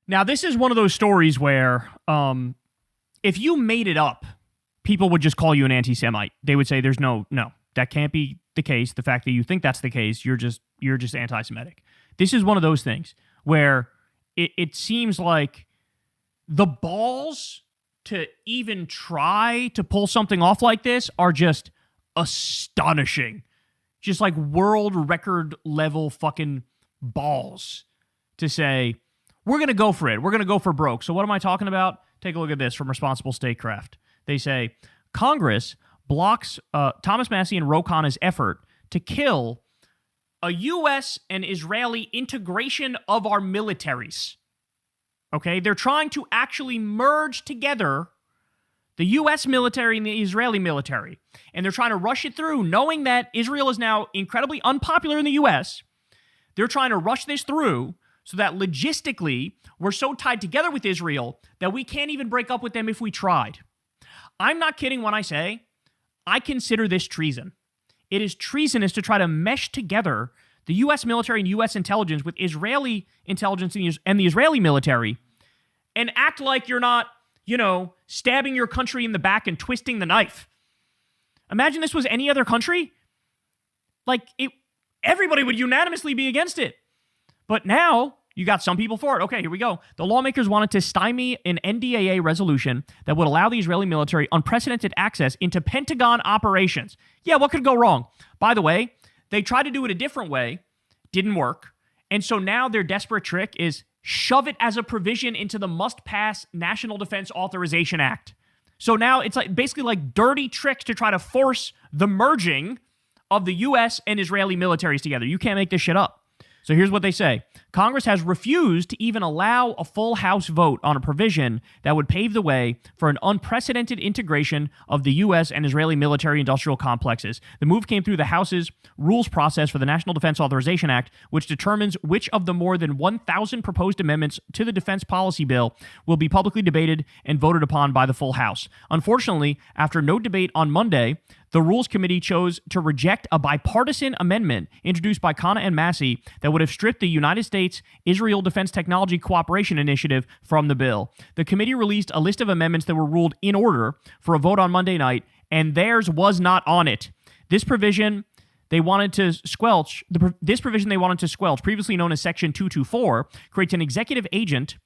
Now, this is one of those stories where if you made it up, people would just call you an anti-Semite. They would say, "There's no, that can't be the case. The fact that you think that's the case, you're just anti-Semitic." This is one of those things where it seems like the balls to even try to pull something off like this are just astonishing. Just like world record level fucking balls to say, we're going to go for it. We're going to go for broke. So what am I talking about? Take a look at this from Responsible Statecraft. They say, Congress blocks Thomas Massie and Ro Khanna's effort to kill a U.S. and Israeli integration of our militaries. Okay? They're trying to actually merge together the U.S. military and the Israeli military. And they're trying to rush it through, knowing that Israel is now incredibly unpopular in the U.S. They're trying to rush this through so that logistically, we're so tied together with Israel that we can't even break up with them if we tried. I'm not kidding when I say I consider this treason. It is treasonous to try to mesh together the U.S. military and U.S. intelligence with Israeli intelligence and the Israeli military and act like you're not, stabbing your country in the back and twisting the knife. Imagine this was any other country. Everybody would unanimously be against it. But now, you got some people for it. Okay, here we go. The lawmakers wanted to stymie an NDAA resolution that would allow the Israeli military unprecedented access into Pentagon operations. Yeah, what could go wrong? By the way, they tried to do it a different way. Didn't work. And so now their desperate trick is shove it as a provision into the must-pass National Defense Authorization Act. So now it's basically like dirty tricks to try to force the merging of the U.S. and Israeli militaries together. You can't make this shit up. So here's what they say. Congress has refused to even allow a full House vote on a provision that would pave the way for an unprecedented integration of the U.S. and Israeli military-industrial complexes. The move came through the House's rules process for the National Defense Authorization Act, which determines which of the more than 1,000 proposed amendments to the defense policy bill will be publicly debated and voted upon by the full House. Unfortunately, after no debate on Monday, the Rules Committee chose to reject a bipartisan amendment introduced by Khanna and Massie that would have stripped the United States-Israel Defense Technology Cooperation Initiative from the bill. The committee released a list of amendments that were ruled in order for a vote on Monday night, and theirs was not on it. This provision they wanted to squelch, previously known as Section 224, creates an executive agent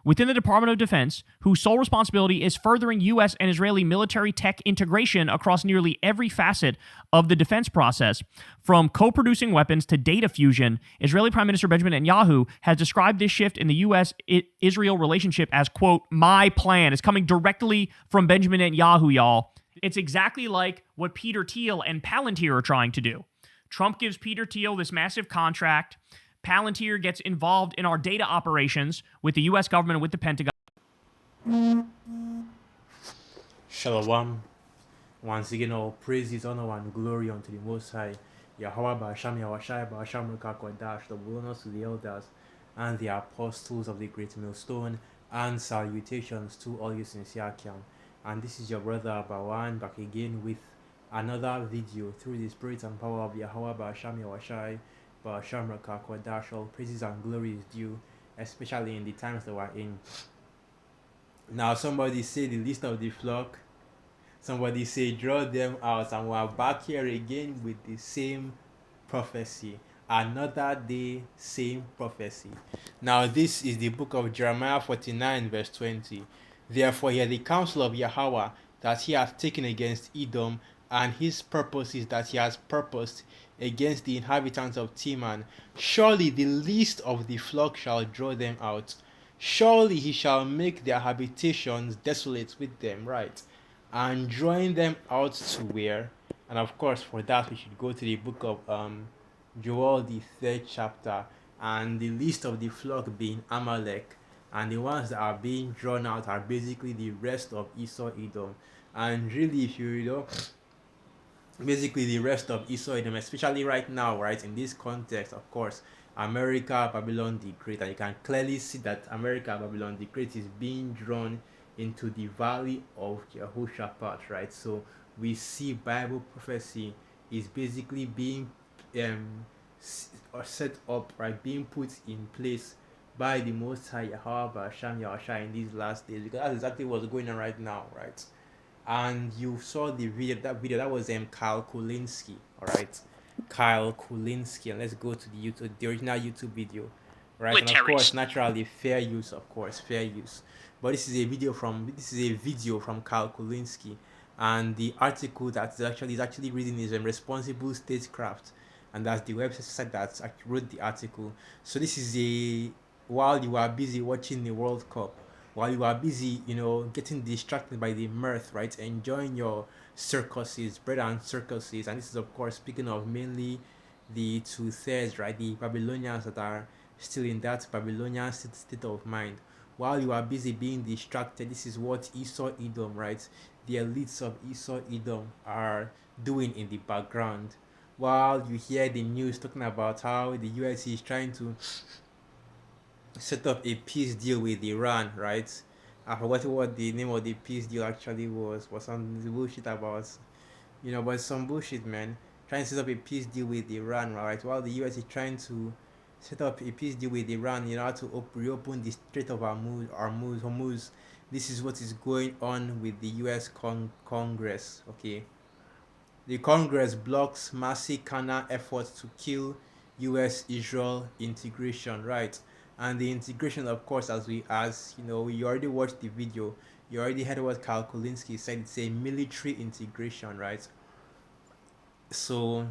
within the Department of Defense, whose sole responsibility is furthering U.S. and Israeli military tech integration across nearly every facet of the defense process. From co-producing weapons to data fusion, Israeli Prime Minister Benjamin Netanyahu has described this shift in the U.S.-Israel relationship as, quote, my plan. It's coming directly from Benjamin Netanyahu, y'all. It's exactly like what Peter Thiel and Palantir are trying to do. Trump gives Peter Thiel this massive contract. Palantir gets involved in our data operations with the U.S. government and with the Pentagon. Shalom. Once again, all praises, honor, and glory unto the Most High. Yahweh Ba'asham Yahweh Ba'asham Rukakwadash, the wilderness to the elders and the apostles of the great millstone, and salutations to all you sincere Kiam. And this is your brother Bawan back again with another video through the spirit and power of Yahweh Ba'asham Yahweh Ba'asham Rukakwadash. All praises and glory is due, especially in the times that we're in. Now, somebody say the least of the flock. Somebody say draw them out, and we're back here again with the same prophecy. Another day, same prophecy. Now, this is the book of Jeremiah 49, verse 20. Therefore, hear the counsel of Yahweh that he hath taken against Edom, and his purposes that he has purposed against the inhabitants of Teman. Surely the least of the flock shall draw them out. Surely he shall make their habitations desolate with them, right? And drawing them out to where? And of course, for that we should go to the book of Joel, the 3rd chapter, and the least of the flock being Amalek, and the ones that are being drawn out are basically the rest of Esau, Edom. And really, if you basically the rest of Esau, Edom, especially right now, right, in this context, of course, America, Babylon the Great, and you can clearly see that America, Babylon the Great is being drawn into the valley of Jehoshaphat, right? So we see Bible prophecy is basically being set up, right, being put in place by the Most High Yahweh Hashem Yahushua in these last days, because that's exactly what's going on right now, right? And you saw the video that was Kyle Kulinski, all right, Kyle Kulinski, and let's go to the original YouTube video, right? And of course, naturally, fair use, of course, fair use. But this is a video from Kyle Kulinski, and the article that is actually reading is Responsible Statecraft, and that's the website that actually wrote the article. So this is a while you are busy watching the World Cup, while you are busy, getting distracted by the mirth, right? Enjoying your circuses, bread and circuses. And this is, of course, speaking of mainly the two-thirds, right? The Babylonians that are still in that Babylonian state of mind. While you are busy being distracted, this is what Esau Edom, right? The elites of Esau Edom are doing in the background. While you hear the news talking about how the US is trying to set up a peace deal with Iran, right? I forgot what the name of the peace deal actually was. Some bullshit about, but some bullshit, man. Trying to set up a peace deal with Iran, right? While the US is trying to set up a peace deal with Iran, how to reopen the Strait of Hormuz. This is what is going on with the US Congress, okay? The Congress blocks massive counter efforts to kill US-Israel integration, right? And the integration, of course, you already watched the video, you already heard what Karl Kulinski said. It's a military integration, right? So,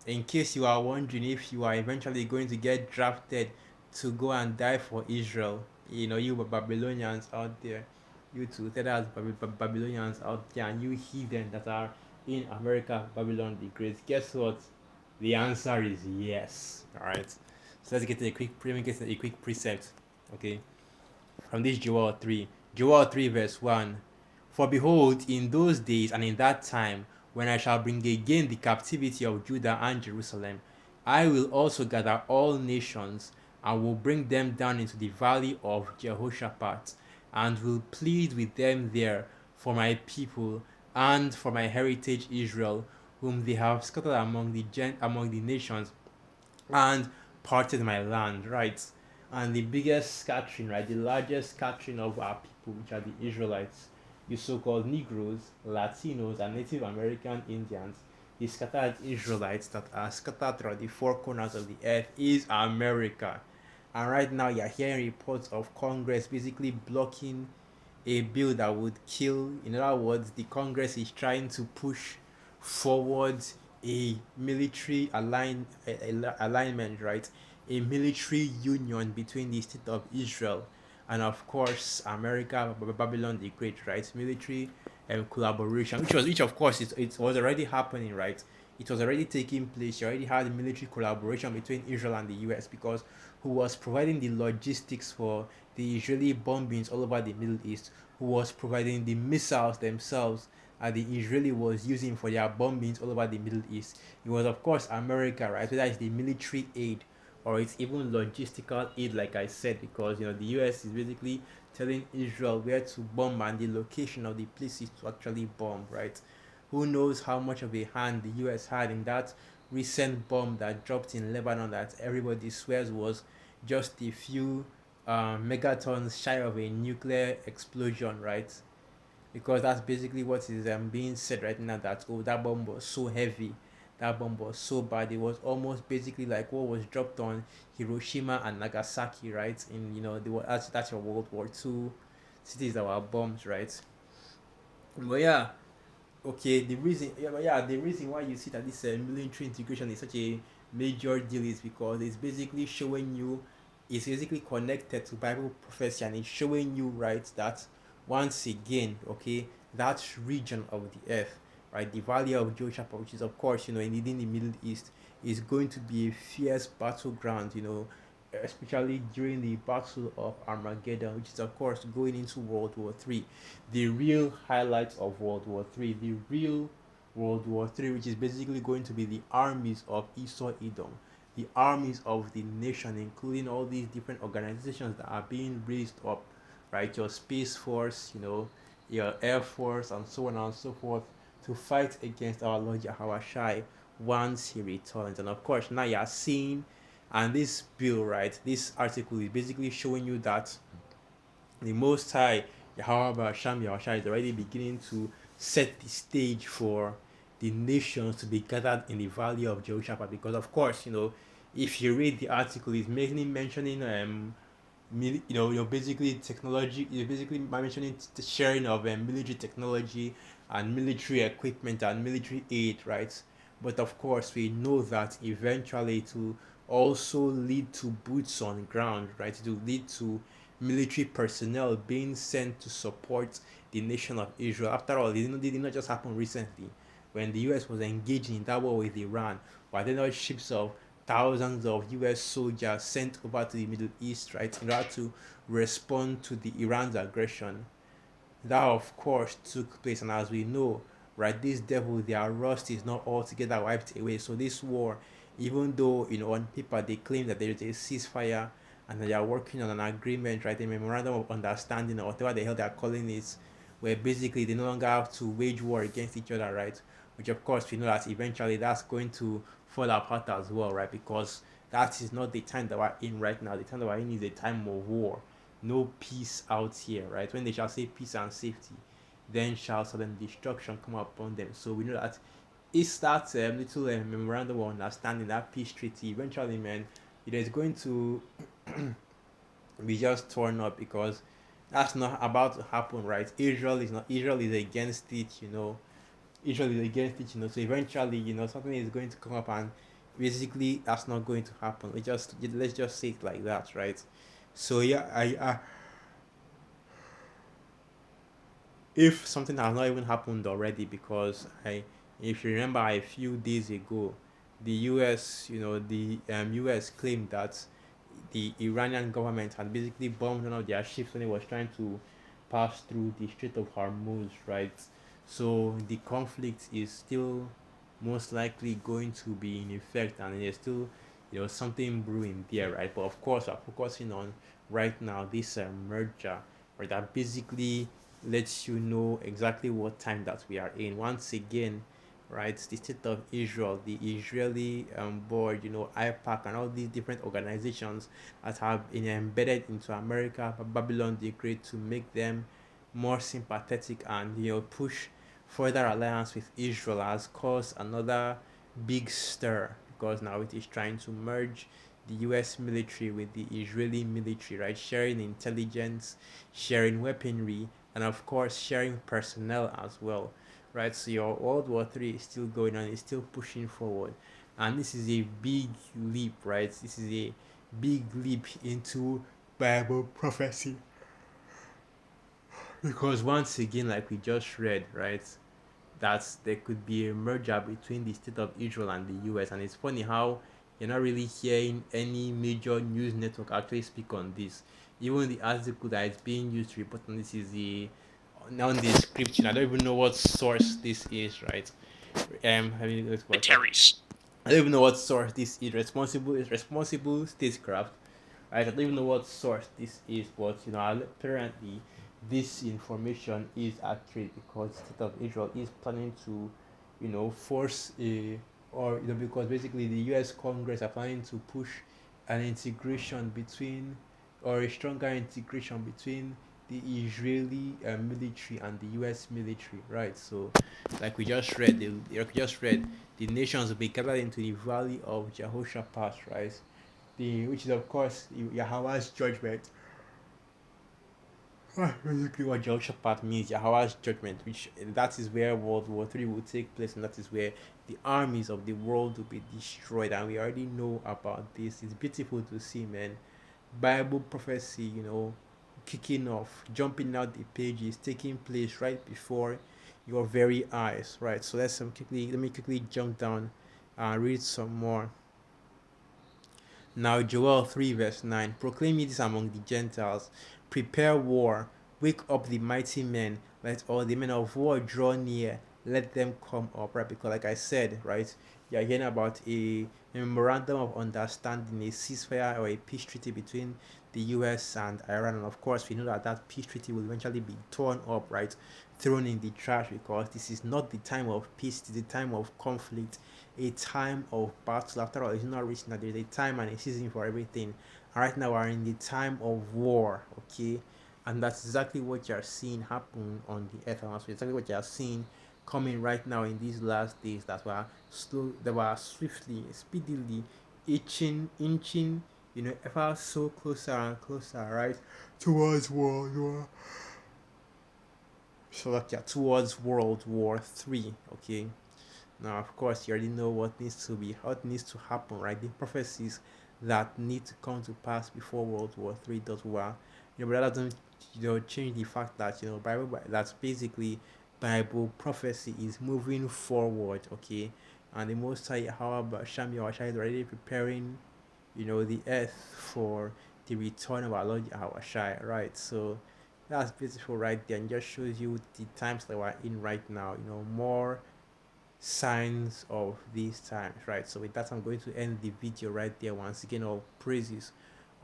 in case you are wondering if you are eventually going to get drafted to go and die for Israel, you Babylonians out there, you two Babylonians out there, and you heathen that are in America, Babylon the Great, guess what? The answer is yes. All right. So let's get a quick precept. Okay. From this Joel 3. Joel 3 verse 1. For behold, in those days and in that time, when I shall bring again the captivity of Judah and Jerusalem, I will also gather all nations and will bring them down into the valley of Jehoshaphat, and will plead with them there for my people and for my heritage Israel, whom they have scattered among the nations and parted my land, right? And the biggest scattering, right, the largest scattering of our people, which are the Israelites, the so-called Negroes, Latinos, and Native American Indians, the scattered Israelites that are scattered throughout the four corners of the earth, is America. And right now, you're hearing reports of Congress basically blocking a bill that would kill. In other words, the Congress is trying to push forward a military alignment, right? A military union between the state of Israel and, of course, America, Babylon the Great, right? Military collaboration, which of course it was already happening, right? It was already taking place. You already had military collaboration between Israel and the US, because who was providing the logistics for the Israeli bombings all over the Middle East, who was providing the missiles themselves the Israeli was using for their bombings all over the Middle East. It was, of course, America, right? Whether it's the military aid or it's even logistical aid, like I said, because the US is basically telling Israel where to bomb and the location of the places to actually bomb, right? Who knows how much of a hand the US had in that recent bomb that dropped in Lebanon that everybody swears was just a few megatons shy of a nuclear explosion, right? Because that's basically what is being said right now, that that bomb was so heavy, that bomb was so bad, it was almost basically like what was dropped on Hiroshima and Nagasaki, right? In that's your World War II cities that were bombs, right? But yeah, okay, the reason why you see that this military integration is such a major deal is because it's basically showing you, it's basically connected to Bible prophecy, and it's showing you, right, that once again, okay, that region of the earth, right, the valley of Jehoshaphat, which is, of course, in the Middle East, is going to be a fierce battleground, especially during the Battle of Armageddon, which is, of course, going into World War III, the real highlights of World War III, the real World War III, which is basically going to be the armies of Esau Edom, the armies of the nation, including all these different organizations that are being raised up, right? Your Space Force, your Air Force, and so on and so forth, to fight against our Lord Yahweh Shai once he returns. And of course, now you are seeing And this bill, right, this article is basically showing you that the Most High, Yahweh Hashem Yahushua, is already beginning to set the stage for the nations to be gathered in the valley of Jehoshaphat. Because, of course, if you read the article, it's mainly mentioning, you're basically technology, you're basically mentioning the sharing of military technology and military equipment and military aid, right? But of course, we know that eventually it will also lead to boots on ground, right? It will lead to military personnel being sent to support the nation of Israel. After all, it did not just happen recently when the US was engaging in that war with Iran. Why there not ships of thousands of US soldiers sent over to the Middle East, right, in order to respond to the Iran's aggression? That, of course, took place, and as we know, right, these devils, their rust is not altogether wiped away. So this war, even though on paper they claim that there is a ceasefire and they are working on an agreement, right, a memorandum of understanding or whatever the hell they are calling it, where basically they no longer have to wage war against each other, right? Which of course we know that eventually that's going to fall apart as well, right? Because that is not the time that we're in right now. The time that we're in is a time of war, no peace out here, right? When they shall say peace and safety, then shall sudden destruction come upon them. So we know that it's that little memorandum of understanding, that peace treaty, eventually, man, it is going to be just torn up because that's not about to happen, right? Israel is against it. Israel is against it, so eventually, something is going to come up and basically that's not going to happen. Let's just say it like that, right? So yeah, if something has not even happened already, because if you remember a few days ago, the US claimed that the Iranian government had basically bombed one of their ships when it was trying to pass through the Strait of Hormuz, right? So the conflict is still most likely going to be in effect, and there's still something brewing there, right? But of course, we're focusing on right now this merger, right? That basically lets you know exactly what time that we are in. Once again, right, the state of Israel, the Israeli board, IPAC, and all these different organizations that have been embedded into America, Babylon the Great, to make them more sympathetic and push further alliance with Israel, has caused another big stir, because now it is trying to merge the US military with the Israeli military, right? Sharing intelligence, sharing weaponry, and of course sharing personnel as well, right? So your World War III is still going on, it's still pushing forward, and this is a big leap, right? This is a big leap into Bible prophecy, because once again, like we just read, right, that there could be a merger between the state of Israel and the US. And it's funny how you're not really hearing any major news network actually speak on this. Even the article that is being used to report on this is the non description. I don't even know what source this is, right? Let me let's watch that. I don't even know what source this is. Responsible statecraft. Right? I don't even know what source this is, but apparently this information is accurate, because the state of Israel is planning to, force a, or because basically the U.S. Congress are planning to push an integration between, or a stronger integration between the Israeli military and the U.S. military, right? So, the nations will be gathered into the valley of Jehoshaphat, right? Which is of course Yahweh's judgment. Basically, what Jehoshaphat means, Yahweh's judgment, which that is where World War III will take place, and that is where the armies of the world will be destroyed. And we already know about this. It's beautiful to see, man. Bible prophecy, kicking off, jumping out the pages, taking place right before your very eyes, right? So let me quickly jump down and read some more. Now Joel 3 verse 9, proclaim it among the Gentiles, prepare war, wake up the mighty men, let all the men of war draw near, let them come up, right? Because like I said, right, You're hearing about a memorandum of understanding, a ceasefire or a peace treaty between the US and Iran. And of course, we know that that peace treaty will eventually be torn up, right? Thrown in the trash, because this is not the time of peace, it's the time of conflict, a time of battle. After all, it's not written that there's a time and a season for everything. And right now, we're in the time of war, okay? And that's exactly what you're seeing happen on the earth. And that's exactly what you're seeing coming right now in these last days, that were swiftly, speedily inching, ever so closer and closer, right, towards World War. So like, yeah, towards World War III. Okay. Now, of course, you already know what needs to happen, right? The prophecies that need to come to pass before World War III does well. But that doesn't, change the fact that that's basically Bible prophecy is moving forward, okay? And the Most High, however, Shami Awashai is already preparing, the earth for the return of our Lord Awashai, right? So that's beautiful right there, and just shows you the times that we're in right now. More signs of these times, right? So with that, I'm going to end the video right there. Once again, all praises,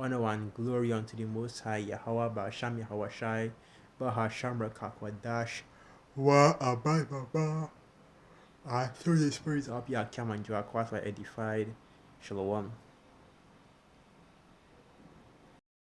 honor and glory unto the Most High Yahweh Ba'asham Yahweh Baha Shamra Kakwadash Wa Abai Baba. I through the spirits of Yakam and Joaquat were edified. Shalom.